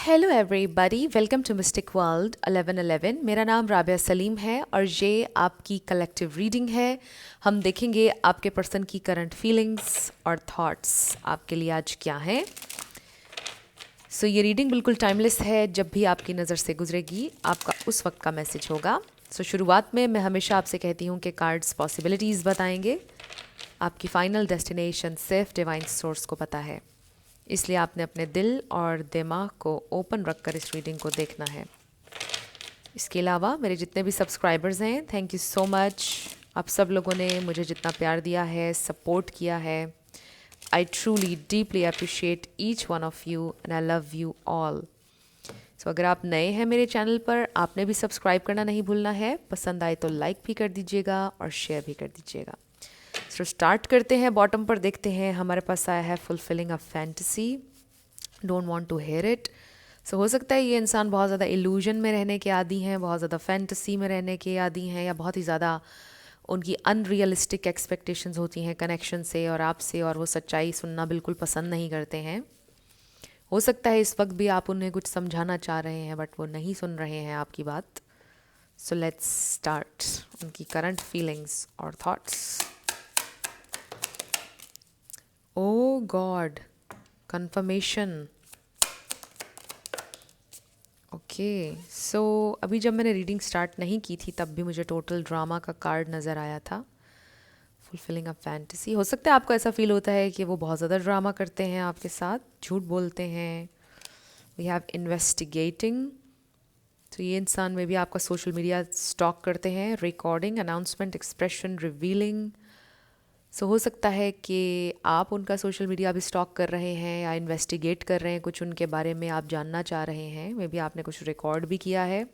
Hello everybody, welcome to mystic world 1111। मेरा नाम राबिया सलीम है और ये आपकी कलेक्टिव रीडिंग है। हम देखेंगे आपके पर्सन की करंट फीलिंग्स और थॉट्स आपके लिए आज क्या हैं। ये रीडिंग बिल्कुल टाइमलेस है। जब भी आपकी नज़र से गुजरेगी आपका उस वक्त का मैसेज होगा। शुरुआत में मैं हमेशा आपसे कहती हूँ कि कार्ड्स पॉसिबिलिटीज़ बताएंगे। आपकी फाइनल डेस्टिनेशन सिर्फ डिवाइन सोर्स को पता है, इसलिए आपने अपने दिल और दिमाग को ओपन रखकर इस रीडिंग को देखना है। इसके अलावा मेरे जितने भी सब्सक्राइबर्स हैं, थैंक यू सो मच। आप सब लोगों ने मुझे जितना प्यार दिया है, सपोर्ट किया है, I truly deeply appreciate each one of you and I love you all. अगर आप नए हैं मेरे चैनल पर, आपने भी सब्सक्राइब करना नहीं भूलना है। पसंद आए तो लाइक भी कर दीजिएगा और शेयर भी कर दीजिएगा। स्टार्ट करते हैं। बॉटम पर देखते हैं, हमारे पास आया है fulfilling a fantasy, don't want to hear it. हो सकता है ये इंसान बहुत ज़्यादा इल्यूजन में रहने के आदी हैं, बहुत ज़्यादा फैंटेसी में रहने के आदी हैं, या बहुत ही ज़्यादा उनकी अनरियलिस्टिक एक्सपेक्टेशंस होती हैं कनेक्शन से और आपसे, और वो सच्चाई सुनना बिल्कुल पसंद नहीं करते हैं। हो सकता है इस वक्त भी आप उन्हें कुछ समझाना चाह रहे हैं बट वो नहीं सुन रहे हैं आपकी बात। लेट्स स्टार्ट उनकी करंट फीलिंग्स और थॉट्स। ओ गॉड, कंफर्मेशन। ओके, अभी जब मैंने रीडिंग स्टार्ट नहीं की थी तब भी मुझे टोटल ड्रामा का कार्ड नज़र आया था। Fulfilling a fantasy. हो सकता है आपको ऐसा फील होता है कि वो बहुत ज़्यादा ड्रामा करते हैं आपके साथ, झूठ बोलते हैं। We have investigating. ये इंसान में भी आपका सोशल मीडिया स्टॉक करते हैं। Recording, announcement, expression, revealing. हो सकता है कि आप उनका सोशल मीडिया भी स्टॉक कर रहे हैं या इन्वेस्टिगेट कर रहे हैं, कुछ उनके बारे में आप जानना चाह रहे हैं। मे बी आपने कुछ रिकॉर्ड भी किया है।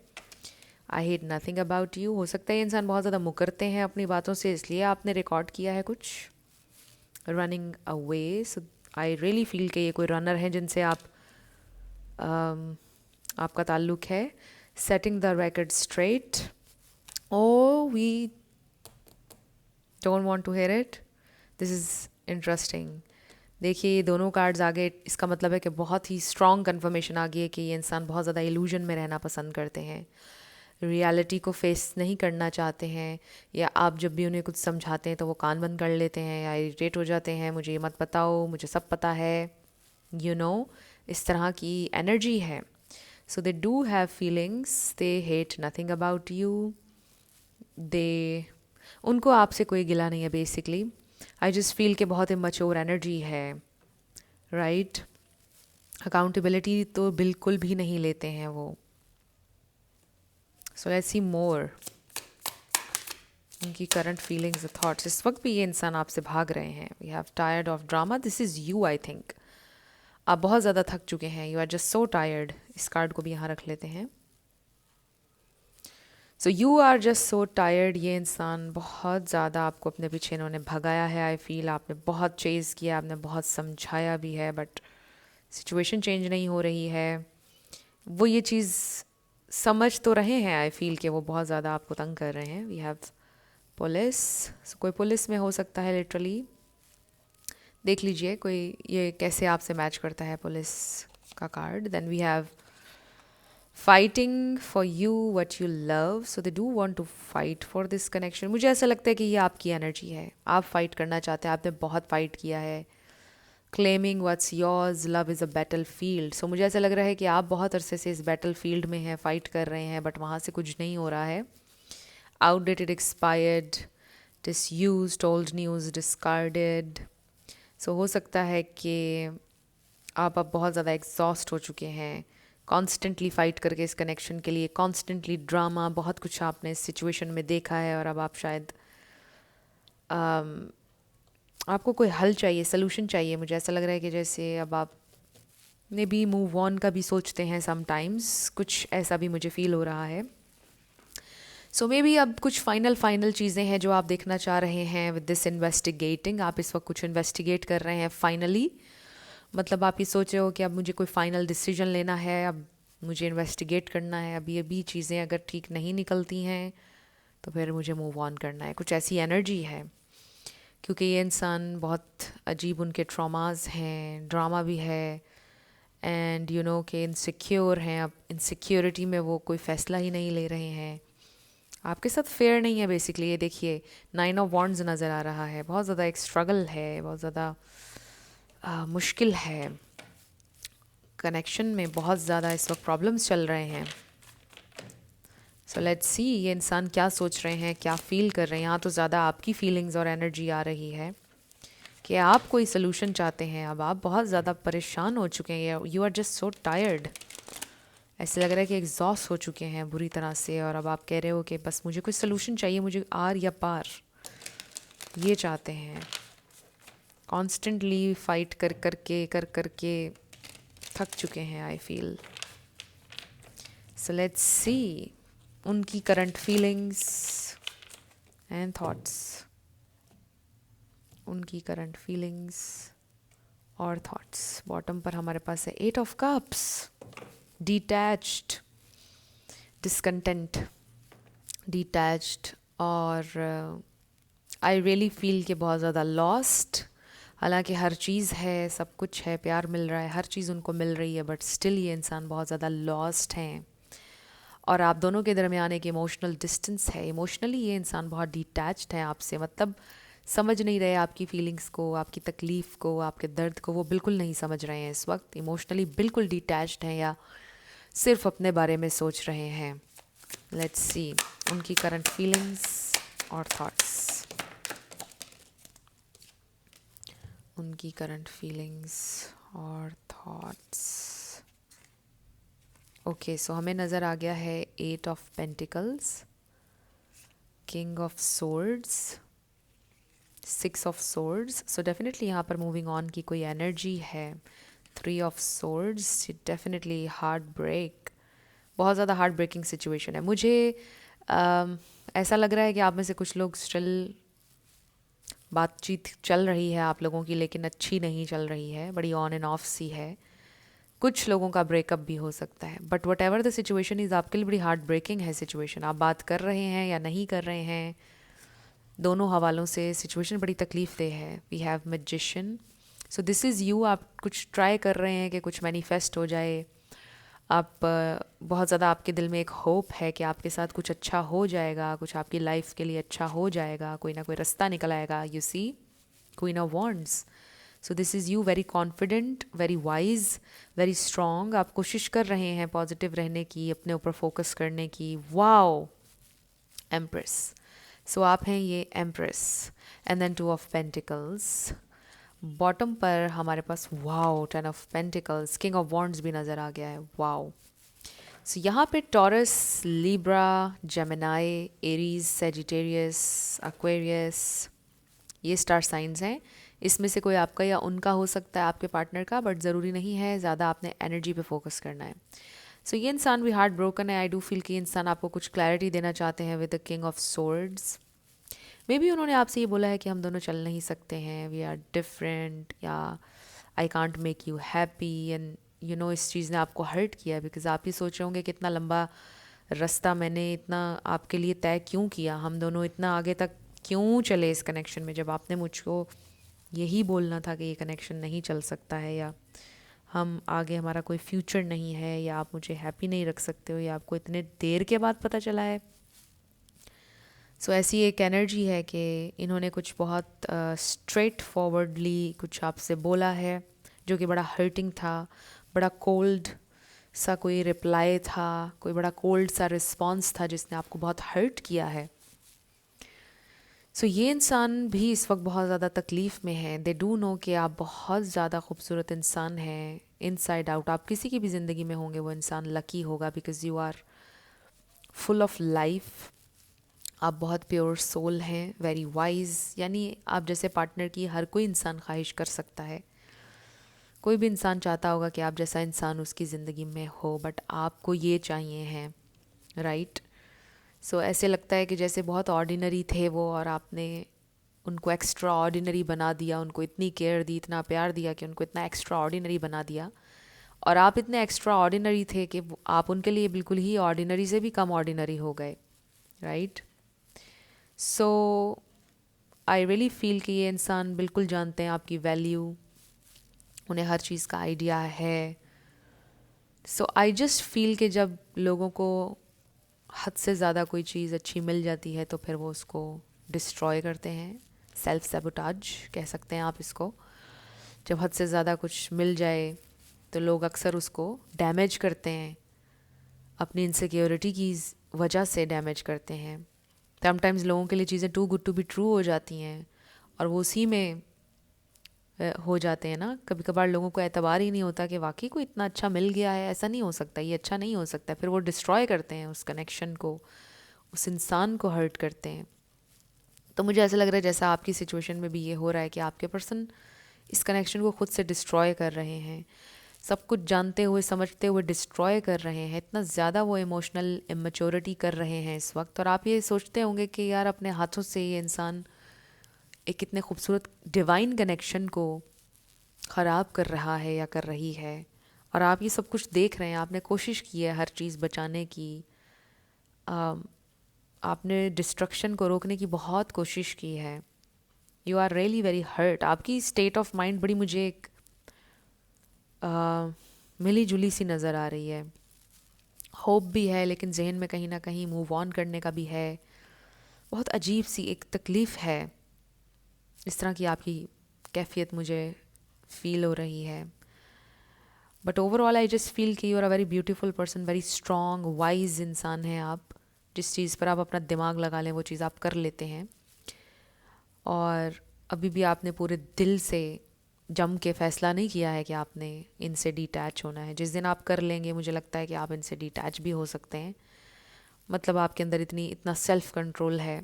I hate nothing about you. हो सकता है ये इंसान बहुत ज़्यादा मुकरते हैं अपनी बातों से, इसलिए आपने रिकॉर्ड किया है कुछ। Running away. I really feel कि ये कोई रनर है जिनसे आपका ताल्लुक है। Setting the record straight. Oh we don't want to hear it. This is interesting. देखिए ये दोनों कार्ड्स आगे, इसका मतलब है कि बहुत ही स्ट्रॉन्ग कन्फर्मेशन आ गई है कि ये इंसान बहुत ज़्यादा इल्यूजन में रहना पसंद करते हैं, रियलिटी को फेस नहीं करना चाहते हैं, या आप जब भी उन्हें कुछ समझाते हैं तो वो कान बंद कर लेते हैं या इरिटेट हो जाते हैं। मुझे ये मत बताओ, मुझे सब पता है, इस तरह की एनर्जी है। They do have feelings, they hate nothing about you. They उनको आपसे कोई गिला नहीं है बेसिकली। आई जस्ट फील कि बहुत इमैच्योर एनर्जी है, राइट। अकाउंटेबिलिटी तो बिल्कुल भी नहीं लेते हैं वो। लेट्स सी मोर उनकी करंट फीलिंग्स, थॉट्स। इस वक्त भी ये इंसान आपसे भाग रहे हैं। We have tired of drama. This is you, I think. आप बहुत ज़्यादा थक चुके हैं। You are just so tired. इस कार्ड को भी यहाँ रख लेते हैं। You are just so tired. ये इंसान बहुत ज़्यादा आपको अपने पीछे इन्होंने भगाया है। आई फील आपने बहुत चेज़ किया, आपने बहुत समझाया भी है, बट सिचुएशन चेंज नहीं हो रही है। वो ये चीज़ समझ तो रहे हैं, आई फील कि वो बहुत ज़्यादा आपको तंग कर रहे हैं। We have police. कोई पुलिस में हो सकता है लिटरली। देख लीजिए कोई ये कैसे आपसे मैच करता है पुलिस का card. Then we have fighting for you what you love. They do want to fight for this connection. मुझे ऐसा लगता है कि ये आपकी एनर्जी है, आप फाइट करना चाहते हैं, आपने बहुत फाइट किया है। Claiming what's yours, love is a battle field. मुझे ऐसा लग रहा है कि आप बहुत अरसे से इस बैटल फील्ड में हैं, फाइट कर रहे हैं, बट वहाँ से कुछ नहीं हो रहा है। Outdated, expired, disused, old news, discarded. हो सकता है कि आप अब बहुत ज़्यादा एग्जॉस्ट हो चुके हैं कॉन्स्टेंटली फ़ाइट करके इस कनेक्शन के लिए। कॉन्स्टेंटली ड्रामा, बहुत कुछ आपने इस सिचुएशन में देखा है, और अब आप शायद आपको कोई हल चाहिए, सलूशन चाहिए। मुझे ऐसा लग रहा है कि जैसे अब आप ने भी मूव ऑन का भी सोचते हैं समटाइम्स, कुछ ऐसा भी मुझे फील हो रहा है। मे बी अब कुछ फाइनल चीज़ें हैं जो आप देखना चाह रहे हैं विद दिस इन्वेस्टिगेटिंग। आप इस वक्त कुछ इन्वेस्टिगेट कर रहे हैं फाइनली। मतलब आप ये सोच रहे हो कि अब मुझे कोई फाइनल डिसीजन लेना है, अब मुझे इन्वेस्टिगेट करना है। अब ये भी चीज़ें अगर ठीक नहीं निकलती हैं तो फिर मुझे मूव ऑन करना है, कुछ ऐसी एनर्जी है। क्योंकि ये इंसान बहुत अजीब, उनके ट्रॉमास हैं, ड्रामा भी है, एंड यू नो कि इनसिक्योर हैं, अब इनसिक्योरिटी में वो कोई फ़ैसला ही नहीं ले रहे हैं, आपके साथ फेयर नहीं है बेसिकली। ये देखिए 9 ऑफ वॉन्ड्स नज़र आ रहा है, बहुत ज़्यादा एक स्ट्रगल है, बहुत ज़्यादा मुश्किल है, कनेक्शन में बहुत ज़्यादा इस वक्त प्रॉब्लम्स चल रहे हैं। सो लेट्स सी ये इंसान क्या सोच रहे हैं, क्या फील कर रहे हैं। यहाँ तो ज़्यादा आपकी फीलिंग्स और एनर्जी आ रही है कि आप कोई सोल्यूशन चाहते हैं। अब आप बहुत ज़्यादा परेशान हो चुके हैं, you are just so tired, ऐसे लग रहा है कि एग्जॉस्ट हो चुके हैं बुरी तरह से, और अब आप कह रहे हो कि बस मुझे कोई सोल्यूशन चाहिए, मुझे आर या पार, ये चाहते हैं। कॉन्स्टेंटली फाइट कर कर के थक चुके हैं I feel. So let's see उनकी करंट फीलिंग्स एंड थॉट्स, उनकी करंट फीलिंग्स और थॉट्स। बॉटम पर हमारे पास है 8 of cups, detached, discontent, detached, और आई रियली फील कि बहुत ज़्यादा लॉस्ट। हालांकि हर चीज़ है, सब कुछ है, प्यार मिल रहा है, हर चीज़ उनको मिल रही है, बट स्टिल ये इंसान बहुत ज़्यादा लॉस्ट हैं। और आप दोनों के दरमियान एक इमोशनल डिस्टेंस है, इमोशनली ये इंसान बहुत डिटैच्ड है आपसे, मतलब समझ नहीं रहे आपकी फीलिंग्स को, आपकी तकलीफ़ को, आपके दर्द को, वो बिल्कुल नहीं समझ रहे हैं इस वक्त। इमोशनली बिल्कुल डिटैच्ड हैं या सिर्फ अपने बारे में सोच रहे हैं। लेट्स सी उनकी करंट फीलिंग्स और थॉट्स, उनकी करंट फीलिंग्स और थॉट्स। ओके, सो हमें नज़र आ गया है 8 of pentacles, king of swords, 6 of swords. So definitely यहाँ पर मूविंग ऑन की कोई एनर्जी है। 3 of swords, definitely heart break, बहुत ज़्यादा हार्ट ब्रेकिंग सिचुएशन है। मुझे ऐसा लग रहा है कि आप में से कुछ लोग स्टिल बातचीत चल रही है आप लोगों की, लेकिन अच्छी नहीं चल रही है, बड़ी ऑन एंड ऑफ सी है। कुछ लोगों का ब्रेकअप भी हो सकता है, but what ever the situation is, आपके लिए बड़ी हार्ट ब्रेकिंग है सिचुएशन। आप बात कर रहे हैं या नहीं कर रहे हैं, दोनों हवालों से सिचुएशन बड़ी तकलीफ दे है। We have magician, so this is you. आप कुछ ट्राई कर रहे हैं कि कुछ मैनिफेस्ट हो जाए, आप बहुत ज़्यादा आपके दिल में एक होप है कि आपके साथ कुछ अच्छा हो जाएगा, कुछ आपकी लाइफ के लिए अच्छा हो जाएगा, कोई ना कोई रास्ता निकल आएगा। You see queen of wands, so this is you, very confident, very wise, very strong. आप कोशिश कर रहे हैं पॉजिटिव रहने की, अपने ऊपर फोकस करने की। वाओ, एम्प्रेस, सो आप हैं ये empress. And then 2 of pentacles, bottom पर हमारे पास wow 10 of pentacles, king of wands भी नज़र आ गया है। वाओ, सो यहाँ पे Taurus, Libra, Gemini, Aries, Sagittarius, Aquarius, ये स्टार साइंस हैं। इसमें से कोई आपका या उनका हो सकता है, आपके पार्टनर का, बट ज़रूरी नहीं है, ज़्यादा आपने एनर्जी पे फोकस करना है। सो ये इंसान भी हार्ट ब्रोकन है। आई डू फील कि ये इंसान आपको कुछ क्लैरिटी देना चाहते हैं with the king of swords. May be उन्होंने आपसे ये बोला है कि हम दोनों चल नहीं सकते हैं, वी आर डिफरेंट, या I can't make you happy, and you know इस चीज़ ने आपको हर्ट किया, बिकॉज आप ही सोच रहे होंगे कितना लंबा रास्ता मैंने इतना आपके लिए तय क्यों किया, हम दोनों इतना आगे तक क्यों चले इस कनेक्शन में, जब आपने मुझको यही बोलना था कि ये कनेक्शन नहीं चल सकता है, या हम आगे, हमारा कोई फ्यूचर नहीं है, या आप मुझे हैप्पी नहीं रख सकते हो, या आपको इतने देर के बाद पता चला है। सो ऐसी एक एनर्जी है कि इन्होंने कुछ बहुत स्ट्रेट फॉरवर्डली कुछ आपसे बोला है, जो कि बड़ा हर्टिंग था, बड़ा कोल्ड सा कोई रिप्लाई था, कोई बड़ा कोल्ड सा रिस्पॉन्स था जिसने आपको बहुत हर्ट किया है। सो ये इंसान भी इस वक्त बहुत ज़्यादा तकलीफ़ में है। दे डू नो कि आप बहुत ज़्यादा खूबसूरत इंसान हैं इनसाइड आउट। आप किसी की भी ज़िंदगी में होंगे, वो इंसान लकी होगा, because you are full of life. आप बहुत प्योर सोल हैं, वेरी वाइज, यानी आप जैसे पार्टनर की हर कोई इंसान ख्वाहिश कर सकता है। कोई भी इंसान चाहता होगा कि आप जैसा इंसान उसकी ज़िंदगी में हो, बट आपको ये चाहिए हैं, राइट। सो ऐसे लगता है कि जैसे बहुत ऑर्डिनरी थे वो, और आपने उनको एक्स्ट्रा ऑर्डिनरी बना दिया, उनको इतनी केयर दी, इतना प्यार दिया कि उनको इतना एक्स्ट्रा ऑर्डिनरी बना दिया, और आप इतने एक्स्ट्रा ऑर्डिनरी थे कि आप उनके लिए बिल्कुल ही ऑर्डिनरी से भी कम ऑर्डिनरी हो गए, राइट। सो आई रियली फील कि ये इंसान बिल्कुल जानते हैं आपकी वैल्यू, उन्हें हर चीज़ का आइडिया है, सो आई जस्ट फील कि जब लोगों को हद से ज़्यादा कोई चीज़ अच्छी मिल जाती है तो फिर वो उसको डिस्ट्रॉय करते हैं। सेल्फ सेबोटाज कह सकते हैं आप इसको। जब हद से ज़्यादा कुछ मिल जाए तो लोग अक्सर उसको डैमेज करते हैं, अपनी इनसिक्योरिटी की वजह से डैमेज करते हैं। समटाइम्स लोगों के लिए चीज़ें too good to be true हो जाती हैं और वो उसी में हो जाते हैं ना। कभी कभार लोगों को एतबार ही नहीं होता कि वाकई को इतना अच्छा मिल गया है, ऐसा नहीं हो सकता, ये अच्छा नहीं हो सकता। फिर वो डिस्ट्रॉय करते हैं उस कनेक्शन को, उस इंसान को हर्ट करते हैं। तो मुझे ऐसा लग रहा है जैसा आपकी सिचुएशन में भी ये हो रहा है कि आपके पर्सन इस कनेक्शन को खुद से डिस्ट्रॉय कर रहे हैं, सब कुछ जानते हुए समझते हुए डिस्ट्रॉय कर रहे हैं। इतना ज़्यादा वो इमोशनल इमेच्योरिटी कर रहे हैं इस वक्त। और आप ये सोचते होंगे कि यार अपने हाथों से ये इंसान एक इतने खूबसूरत डिवाइन कनेक्शन को ख़राब कर रहा है या कर रही है, और आप ये सब कुछ देख रहे हैं। आपने कोशिश की है हर चीज़ बचाने की, आपने डिस्ट्रक्शन को रोकने की बहुत कोशिश की है। You are really very hurt. आपकी स्टेट ऑफ माइंड बड़ी मुझे एक मिली जुली सी नज़र आ रही है। होप भी है लेकिन जहन में कहीं ना कहीं मूव ऑन करने का भी है। बहुत अजीब सी एक तकलीफ़ है, इस तरह की आपकी कैफियत मुझे फील हो रही है। But overall I just feel कि you are a very beautiful person, very strong wise इंसान हैं आप। जिस चीज़ पर आप अपना दिमाग लगा लें वो चीज़ आप कर लेते हैं। और अभी भी आपने पूरे दिल से जम के फैसला नहीं किया है कि आपने इनसे डिटैच होना है। जिस दिन आप कर लेंगे मुझे लगता है कि आप इनसे डिटैच भी हो सकते हैं। मतलब आपके अंदर इतना सेल्फ कंट्रोल है,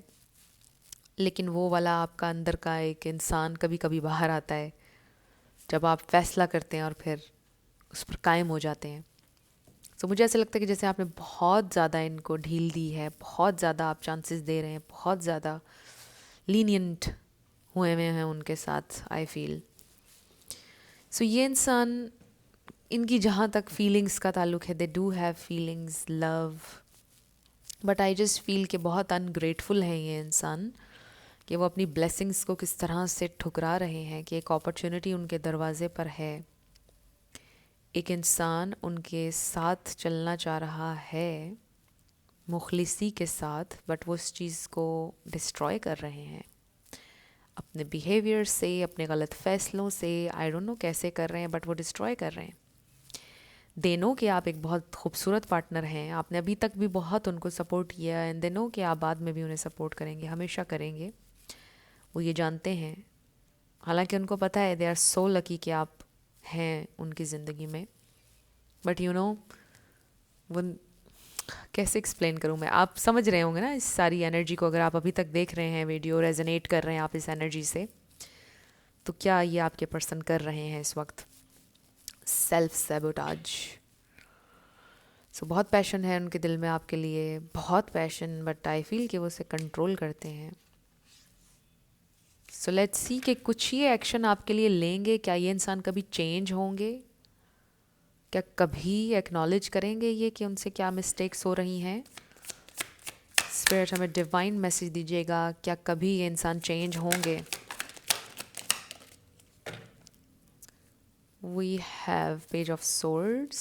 लेकिन वो वाला आपका अंदर का एक इंसान कभी कभी बाहर आता है जब आप फैसला करते हैं और फिर उस पर कायम हो जाते हैं। तो मुझे ऐसा लगता है कि जैसे आपने बहुत ज़्यादा इनको ढील दी है, बहुत ज़्यादा आप चांसेस दे रहे हैं, बहुत ज़्यादा लीनियंट हुए हुए हैं उनके साथ, आई फील। सो ये इंसान, इनकी जहाँ तक फीलिंग्स का ताल्लुक है, they do have feelings, love, but I just feel कि बहुत अनग्रेटफुल है ये इंसान, कि वो अपनी ब्लेसिंग्स को किस तरह से ठुकरा रहे हैं। कि एक अपॉर्चुनिटी उनके दरवाजे पर है, एक इंसान उनके साथ चलना चाह रहा है मुखलिसी के साथ, बट वो उस चीज़ को डिस्ट्रॉय कर रहे हैं अपने बिहेवियर से, अपने गलत फैसलों से। आई डोंट नो कैसे कर रहे हैं, बट वो डिस्ट्रॉय कर रहे हैं। दे नो कि आप एक बहुत खूबसूरत पार्टनर हैं, आपने अभी तक भी बहुत उनको सपोर्ट किया, एंड दे नो कि आप बाद में भी उन्हें सपोर्ट करेंगे, हमेशा करेंगे। वो ये जानते हैं, हालांकि उनको पता है दे आर सो लकी कि आप हैं उनकी ज़िंदगी में। बट यू नो वो कैसे एक्सप्लेन करूँ मैं, आप समझ रहे होंगे ना इस सारी एनर्जी को। अगर आप अभी तक देख रहे हैं वीडियो, रेजोनेट कर रहे हैं आप इस एनर्जी से, तो क्या ये आपके पर्सन कर रहे हैं इस वक्त? Self sabotage. सो बहुत पैशन है उनके दिल में आपके लिए, बहुत पैशन, बट आई फील कि वो उसे कंट्रोल करते हैं। सो लेट्स सी कि कुछ ये एक्शन आपके लिए लेंगे। क्या ये इंसान कभी चेंज होंगे? क्या कभी एक्नॉलेज करेंगे ये कि उनसे क्या मिस्टेक्स हो रही हैं? स्पिरिट हमें डिवाइन मैसेज दीजिएगा, क्या कभी ये इंसान चेंज होंगे? We have page of swords.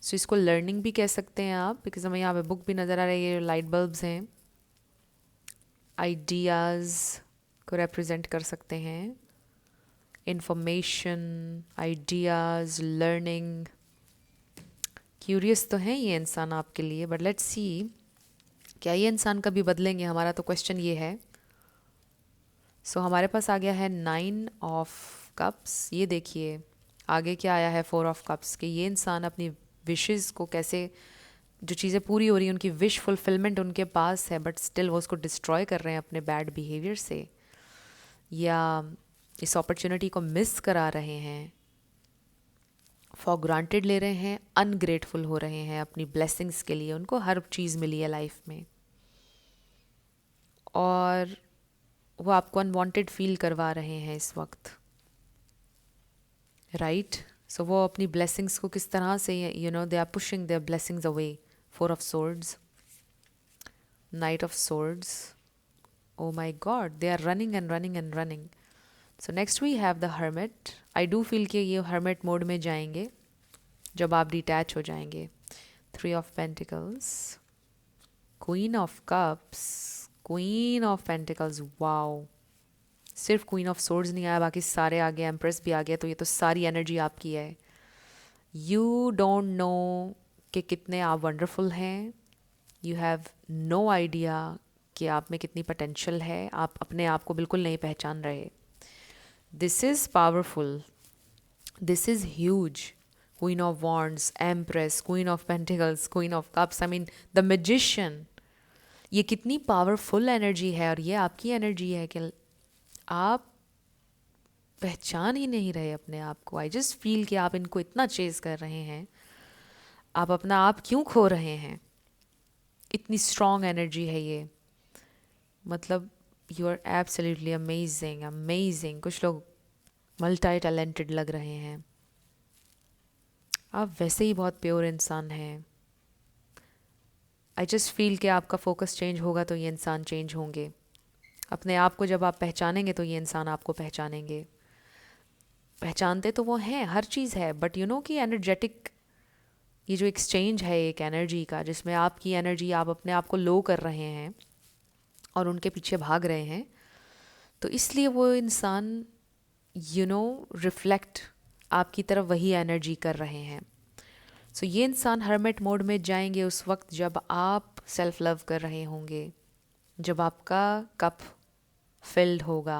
So इसको लर्निंग भी कह सकते हैं आप, बिकॉज हमें यहाँ पे बुक भी नज़र आ रही है, ये लाइट बल्ब्स हैं। आइडियाज़ को रिप्रेजेंट कर सकते हैं, इंफॉर्मेशन, आइडियाज़, लर्निंग। क्यूरियस तो है ये इंसान आपके लिए, बट लेट्स सी क्या ये इंसान कभी बदलेंगे। हमारा तो क्वेश्चन ये है। सो हमारे पास आ गया है 9 ऑफ कप्स। ये देखिए आगे क्या आया है, 4 ऑफ कप्स। कि ये इंसान अपनी विशेस को कैसे, जो चीज़ें पूरी हो रही हैं उनकी विश फुलफिलमेंट उनके पास है, बट स्टिल वो उसको डिस्ट्रॉय कर रहे हैं अपने बैड बिहेवियर से, या इस अपॉर्चुनिटी को मिस करा रहे हैं, फॉर ग्रांटेड ले रहे हैं, अनग्रेटफुल हो रहे हैं अपनी ब्लेसिंग्स के लिए। उनको हर चीज़ मिली है लाइफ में और वो आपको अनवांटेड फील करवा रहे हैं इस वक्त, राइट? सो वो अपनी ब्लेसिंग्स को किस तरह से, you know, they are pushing their blessings away. 4 of swords, knight of swords, oh my god, they are running and running and running. So next we have the hermit. I do feel कि ये hermit mode में जाएंगे, जब आप detach हो जाएंगे। 3 of pentacles, queen of cups, queen of pentacles, wow. सिर्फ queen of swords नहीं आया, बाकी सारे आ गए, एम्प्रेस भी आ गया, तो ये तो सारी एनर्जी आपकी है। यू डोंट नो कि कितने आप वंडरफुल हैं। यू हैव नो आइडिया कि आप में कितनी पोटेंशियल है। आप अपने आप को बिल्कुल नहीं पहचान रहे। This is powerful, this is huge. Queen of wands, empress, queen of pentacles, queen of cups, I mean the magician. ये कितनी पावरफुल एनर्जी है, और ये आपकी एनर्जी है कि आप पहचान ही नहीं रहे अपने आप को। आई जस्ट फील कि आप इनको इतना चेज कर रहे हैं, आप अपना आप क्यों खो रहे हैं। इतनी स्ट्रॉन्ग एनर्जी है ये, मतलब you are absolutely amazing, amazing. कुछ लोग मल्टी टैलेंटेड लग रहे हैं, आप वैसे ही बहुत प्योर इंसान हैं। आई जस्ट फील कि आपका फोकस चेंज होगा तो ये इंसान चेंज होंगे। अपने आप को जब आप पहचानेंगे तो ये इंसान आपको पहचानेंगे। पहचानते तो वो हैं, हर चीज़ है, बट यू नो कि एनर्जेटिक ये जो एक्सचेंज है एक एनर्जी का, जिसमें आपकी एनर्जी, आप अपने आप को लो कर रहे हैं और उनके पीछे भाग रहे हैं, तो इसलिए वो इंसान यू नो रिफ्लेक्ट आपकी तरफ वही एनर्जी कर रहे हैं। सो ये इंसान हर्मिट मोड में जाएंगे उस वक्त जब आप सेल्फ लव कर रहे होंगे, जब आपका कप फिल्ड होगा,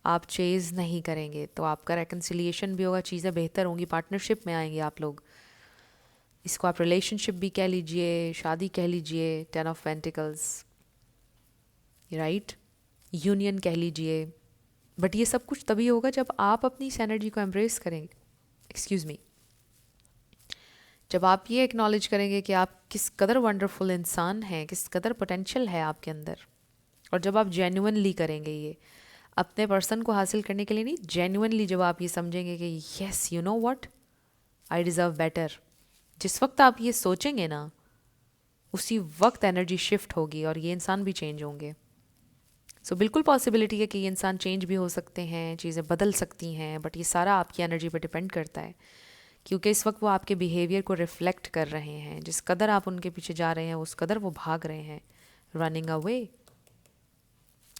आप चेज नहीं करेंगे, तो आपका रेकन्सिलिएशन भी होगा, चीज़ें बेहतर होंगी, पार्टनरशिप में आएंगे आप लोग। इसको आप रिलेशनशिप भी कह लीजिए, शादी कह लीजिए, 10 ऑफ पेंटिकल्स, राइट, यूनियन कह लीजिए। बट ये सब कुछ तभी होगा जब आप अपनी इस एनर्जी को एम्ब्रेस करेंगे, एक्सक्यूज़ मी, जब आप ये एक्नॉलेज करेंगे कि आप किस कदर वंडरफुल इंसान हैं, किस कदर पोटेंशियल है आपके अंदर। और जब आप जेन्युइनली करेंगे ये अपने पर्सन को हासिल करने के लिए नहीं, जेन्युइनली जब आप ये समझेंगे कि yes you know what, I deserve better, जिस वक्त आप ये सोचेंगे ना, उसी वक्त एनर्जी शिफ्ट होगी और ये इंसान भी चेंज होंगे। सो बिल्कुल पॉसिबिलिटी है कि ये इंसान चेंज भी हो सकते हैं, चीज़ें बदल सकती हैं, बट ये सारा आपकी एनर्जी पर डिपेंड करता है, क्योंकि इस वक्त वो आपके बिहेवियर को रिफ्लेक्ट कर रहे हैं। जिस कदर आप उनके पीछे जा रहे हैं उस कदर वो भाग रहे हैं, रनिंग अवे,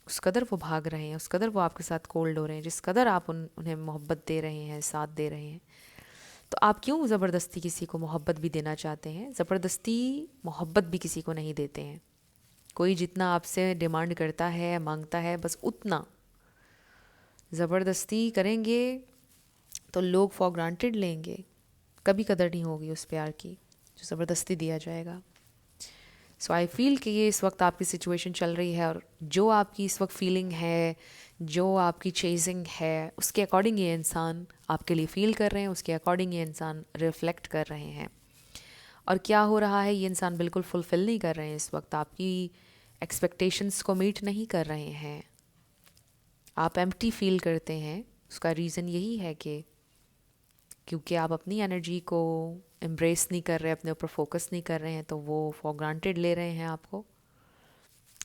उस कदर वो भाग रहे हैं, उस कदर वो आपके साथ कोल्ड हो रहे हैं, जिस कदर आप उन्हें मोहब्बत दे रहे हैं, साथ दे रहे हैं। तो आप क्यों ज़बरदस्ती किसी को मोहब्बत भी देना चाहते हैं? ज़बरदस्ती मोहब्बत भी किसी को नहीं देते हैं। कोई जितना आपसे डिमांड करता है, मांगता है, बस उतना। ज़बरदस्ती करेंगे तो लोग फॉर ग्रांटेड लेंगे, कभी कदर नहीं होगी उस प्यार की जो ज़बरदस्ती दिया जाएगा। सो आई फील कि ये इस वक्त आपकी सिचुएशन चल रही है, और जो आपकी इस वक्त फीलिंग है, जो आपकी चेजिंग है, उसके अकॉर्डिंग ये इंसान आपके लिए फील कर रहे हैं, उसके अकॉर्डिंग ये इंसान रिफ्लेक्ट कर रहे हैं। और क्या हो रहा है, ये इंसान बिल्कुल फुलफ़िल नहीं कर रहे हैं इस वक्त, आपकी एक्सपेक्टेशंस को मीट नहीं कर रहे हैं। आप एम्प्टी फील करते हैं, उसका रीज़न यही है कि क्योंकि आप अपनी एनर्जी को एम्ब्रेस नहीं कर रहे, अपने ऊपर फोकस नहीं कर रहे हैं, तो वो फॉर ग्रांटेड ले रहे हैं आपको।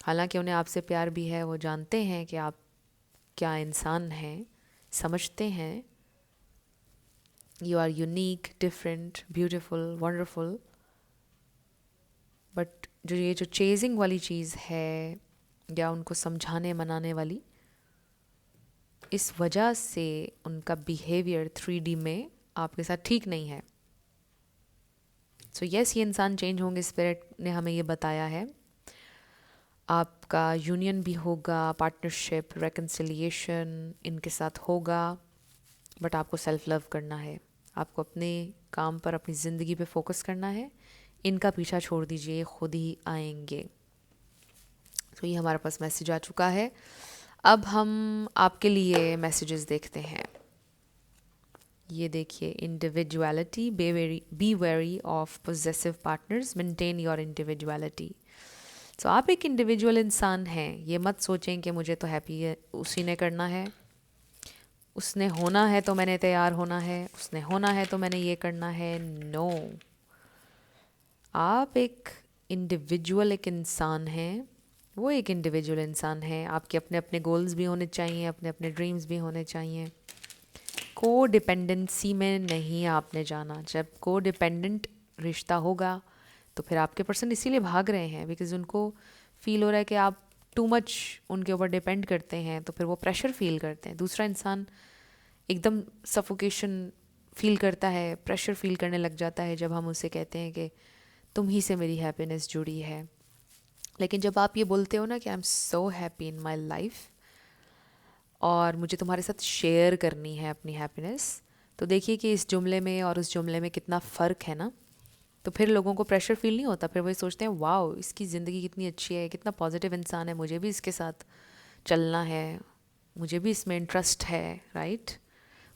हालांकि उन्हें आपसे प्यार भी है, वो जानते हैं कि आप क्या इंसान हैं, समझते हैं you are unique, different, beautiful, wonderful. But जो ये जो चेजिंग वाली चीज़ है, या उनको समझाने मनाने वाली, इस वजह से उनका बिहेवियर 3D में आपके साथ ठीक नहीं है। सो यस, ये इंसान चेंज होंगे, स्पिरिट ने हमें ये बताया है। आपका यूनियन भी होगा, पार्टनरशिप, रेकन्सिलिएशन इनके साथ होगा, बट आपको सेल्फ लव करना है, आपको अपने काम पर, अपनी ज़िंदगी पे फोकस करना है। इनका पीछा छोड़ दीजिए, खुद ही आएंगे। तो ये हमारे पास मैसेज आ चुका है। अब हम आपके लिए मैसेजेस देखते हैं। ये देखिए, individuality, be very of possessive partners, maintain your individuality. तो आप एक इंडिविजुअल इंसान हैं, ये मत सोचें कि मुझे तो हैप्पी है उसी ने करना है, उसने होना है तो मैंने तैयार होना है, उसने होना है तो मैंने ये करना है। नो, आप एक इंडिविजुअल एक इंसान हैं, वो एक इंडिविजुअल इंसान है। आपके अपने अपने गोल्स भी होने चाहिए, अपने अपने ड्रीम्स भी होने चाहिए। को डिपेंडेंसी में नहीं आपने जाना। जब को डिपेंडेंट रिश्ता होगा तो फिर आपके पर्सन इसीलिए भाग रहे हैं, बिकॉज उनको फील हो रहा है कि आप टू मच उनके ऊपर डिपेंड करते हैं, तो फिर वो प्रेशर फील करते हैं। दूसरा इंसान एकदम सफोकेशन फील करता है, प्रेशर फील करने लग जाता है जब हम उसे कहते हैं कि तुम ही से मेरी हैप्पीनेस जुड़ी है। लेकिन जब आप ये बोलते हो ना कि I am so happy in my life और मुझे तुम्हारे साथ शेयर करनी है अपनी हैप्पीनेस, तो देखिए कि इस जुमले में और उस जुमले में कितना फ़र्क है ना। तो फिर लोगों को प्रेशर फील नहीं होता, फिर वही सोचते हैं वाओ इसकी ज़िंदगी कितनी अच्छी है, कितना पॉजिटिव इंसान है, मुझे भी इसके साथ चलना है, मुझे भी इसमें इंटरेस्ट है, राइट।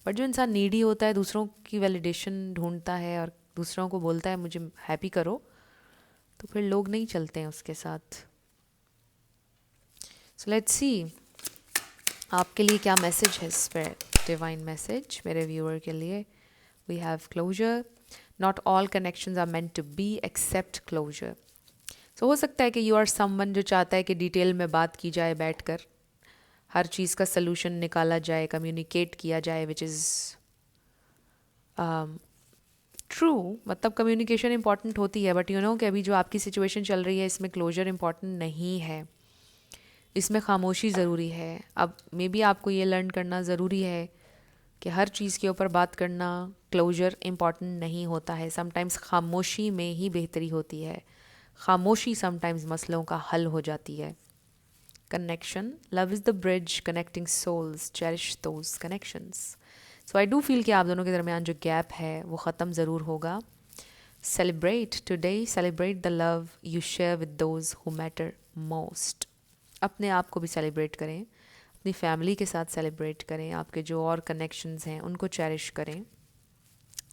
बट जो इंसान नीडी होता है, दूसरों की वैलिडेशन ढूंढता है और दूसरों को बोलता है मुझे हैप्पी करो, तो फिर लोग नहीं चलते हैं उसके साथ। सो लेट्स सी आपके लिए क्या मैसेज है इस पर, डिवाइन मैसेज मेरे व्यूअर के लिए। We have closure, not all connections are meant to be accept closure. So हो सकता है कि यू आर समवन जो चाहता है कि डिटेल में बात की जाए, बैठकर हर चीज़ का सलूशन निकाला जाए, कम्युनिकेट किया जाए, विच इज़ ट्रू। मतलब कम्युनिकेशन इंपॉर्टेंट होती है, बट यू नो कि अभी जो आपकी सिचुएशन चल रही है इसमें क्लोजर इंपॉर्टेंट नहीं है, इसमें खामोशी ज़रूरी है। अब मे बी आपको ये लर्न करना ज़रूरी है कि हर चीज़ के ऊपर बात करना क्लोजर इम्पॉर्टेंट नहीं होता है। समटाइम्स खामोशी में ही बेहतरी होती है, खामोशी समटाइम्स मसलों का हल हो जाती है। Connection, love is the bridge connecting souls, cherish those connections. So I do feel कि आप दोनों के दरमियान जो गैप है वो ख़त्म ज़रूर होगा। Celebrate today, celebrate the love you share with those who matter most. अपने आप को भी सेलिब्रेट करें, अपनी फैमिली के साथ सेलिब्रेट करें, आपके जो और कनेक्शंस हैं उनको चेरिश करें।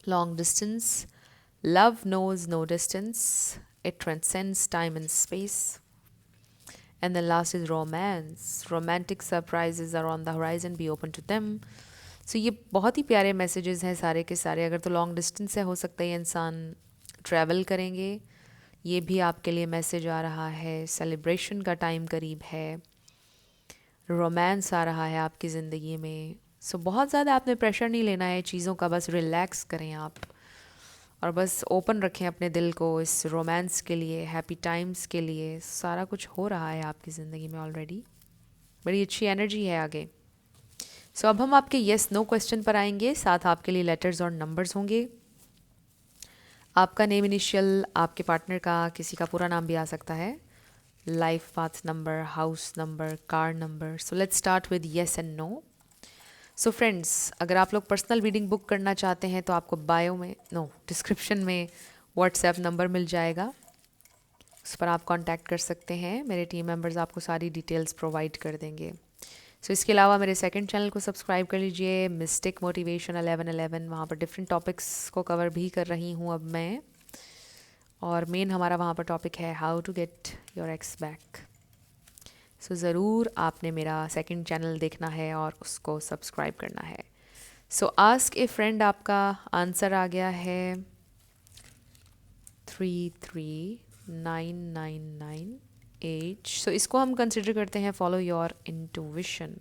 Long distance, love knows no distance, it transcends time and space. And the last is romance, romantic surprises are on the horizon, be open to them. So ये बहुत ही प्यारे मैसेजेस हैं सारे के सारे। अगर तो लॉन्ग डिस्टेंस से हो सकता है इंसान ट्रैवल करेंगे, ये भी आपके लिए मैसेज आ रहा है। सेलिब्रेशन का टाइम करीब है, रोमांस आ रहा है आपकी ज़िंदगी में। सो बहुत ज़्यादा आपने प्रेशर नहीं लेना है चीज़ों का, बस रिलैक्स करें आप और बस ओपन रखें अपने दिल को इस रोमांस के लिए, हैप्पी टाइम्स के लिए। सारा कुछ हो रहा है आपकी ज़िंदगी में ऑलरेडी, बड़ी अच्छी एनर्जी है आगे। सो अब हम आपके येस नो क्वेश्चन पर आएंगे, साथ आपके लिए लेटर्स और नंबर्स होंगे। आपका नेम, इनिशियल, आपके पार्टनर का किसी का पूरा नाम भी आ सकता है, life path number, house number, car number. So let's start with yes and no. So friends, अगर आप लोग पर्सनल रीडिंग बुक करना चाहते हैं तो आपको बायो में डिस्क्रिप्शन में व्हाट्सएप नंबर मिल जाएगा, उस पर आप कांटेक्ट कर सकते हैं। मेरे टीम मेंबर्स आपको सारी डिटेल्स प्रोवाइड कर देंगे। सो इसके अलावा मेरे सेकंड चैनल को सब्सक्राइब कर लीजिए, मिस्टिक मोटिवेशन 1111। वहाँ पर डिफरेंट टॉपिक्स को कवर भी कर रही हूँ अब मैं, और मेन हमारा वहाँ पर टॉपिक है how to get your ex back. So ज़रूर आपने मेरा सेकंड चैनल देखना है और उसको सब्सक्राइब करना है। सो आस्क ए फ्रेंड, आपका आंसर आ गया है 33999H। सो इसको हम कंसिडर करते हैं फॉलो योर इंट्यूशन।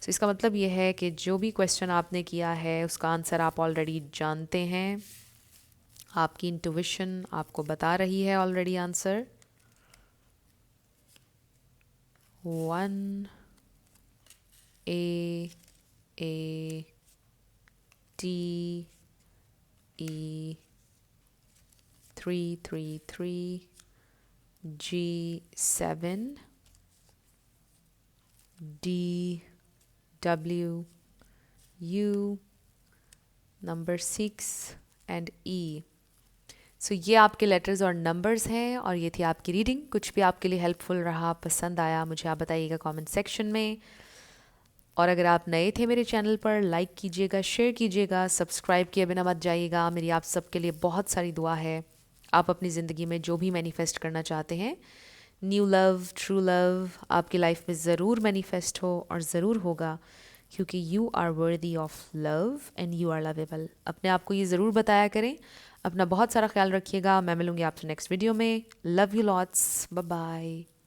सो इसका मतलब ये है कि जो भी क्वेश्चन आपने किया है उसका आंसर आप ऑलरेडी जानते हैं, आपकी इंट्यूशन आपको बता रही है already answer. 1AAT333G7DW number 6 and E। सो ये आपके लेटर्स और नंबर्स हैं और ये थी आपकी रीडिंग। कुछ भी आपके लिए हेल्पफुल रहा, पसंद आया, मुझे आप बताइएगा कमेंट सेक्शन में। और अगर आप नए थे मेरे चैनल पर, लाइक कीजिएगा, शेयर कीजिएगा, सब्सक्राइब किए बिना मत जाइएगा। मेरी आप सबके लिए बहुत सारी दुआ है। आप अपनी ज़िंदगी में जो भी मैनिफेस्ट करना चाहते हैं, न्यू लव, ट्रू लव, आपकी लाइफ में ज़रूर मैनिफेस्ट हो और ज़रूर होगा, क्योंकि you are worthy of love and you are lovable. अपने आप को ये ज़रूर बताया करें। अपना बहुत सारा ख्याल रखिएगा। मैं मिलूँगी आपसे नेक्स्ट वीडियो में। Love you lots, bye bye.